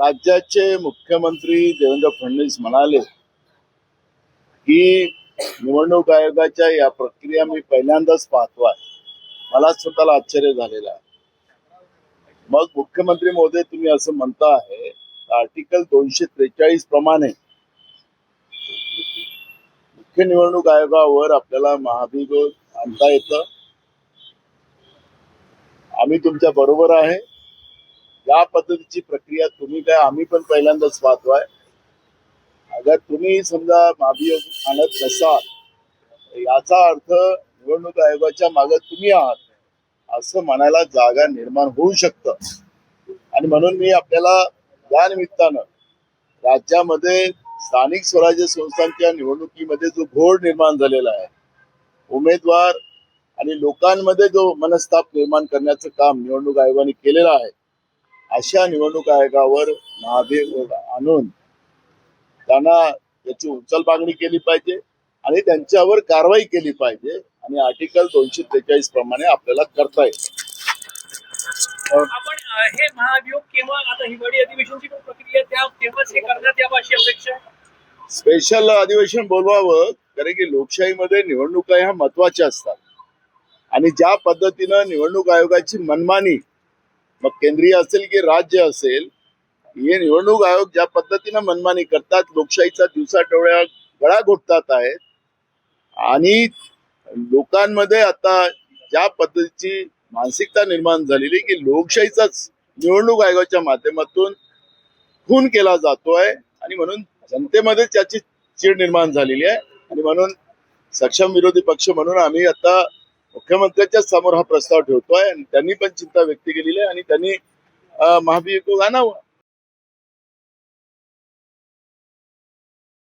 राज्याचे मुख्यमंत्री देवेंद्र फडणवीस म्हणाले की निवडणूक आयोगाच्या या प्रक्रिया मी पहिल्यांदाच पाहतोय. मला स्वतःला आश्चर्य झालेलं आहे. मग मुख्यमंत्री महोदय तुम्ही असं म्हणता आहे आर्टिकल 243 प्रमाणे मुख्य निवडणूक आयोगावर आपल्याला महाभियोग आणता येतं. आम्ही तुमच्या बरोबर आहे. या पद्धतीची प्रक्रिया तुम्ही काय आम्ही पण पहिल्यांदाच पाहतोय. अगर तुम्ही समजा महाभियोग आणत नसाल याचा अर्थ निवडणूक आयोगाच्या मागे तुम्ही आहात असं म्हणायला जागा निर्माण होऊ शकतं. आणि म्हणून मी आपल्याला या निमित्तानं राज्यामध्ये स्थानिक स्वराज्य संस्थांच्या निवडणुकीमध्ये जो घोळ निर्माण झालेला आहे, उमेदवार आणि लोकांमध्ये जो मनस्ताप निर्माण करण्याचं काम निवडणूक आयोगाने केलेलं आहे, अशा निवडणूक आयोगावर महाभियोग आणून त्यांना त्याची उचलबांगणी केली पाहिजे आणि त्यांच्यावर कारवाई केली पाहिजे आणि आर्टिकल 243 प्रमाणे आपल्याला करता येईल. आपण हे महाभियोग केव्हा आता हिवाळी अधिवेशनाची प्रक्रिया तेव्हाच हे करण्यात यावं अशी अपेक्षा आहे. स्पेशल अधिवेशन बोलवावं कारण की लोकशाहीमध्ये निवडणुका ह्या महत्वाच्या असतात आणि ज्या पद्धतीनं निवडणूक आयोगाची मनमानी मग केंद्रीय असेल की राज्य असेल, हे निवडणूक आयोग ज्या पद्धतीनं मनमानी करतात, लोकशाहीचा दिवसाढवळ्या गळा घोटतात आहेत आणि लोकांमध्ये आता ज्या पद्धतीची मानसिकता निर्माण झालेली की लोकशाहीचाच निवडणूक आयोगाच्या माध्यमातून खून केला जातोय आणि म्हणून जनतेमध्ये त्याची चीड निर्माण झालेली आहे. आणि म्हणून सक्षम विरोधी पक्ष म्हणून आम्ही आता मुख्यमंत्र्यांच्या समोर हा प्रस्ताव ठेवतोय आणि त्यांनी पण चिंता व्यक्त केलेली आहे आणि त्यांनी महाभियोग आणावं.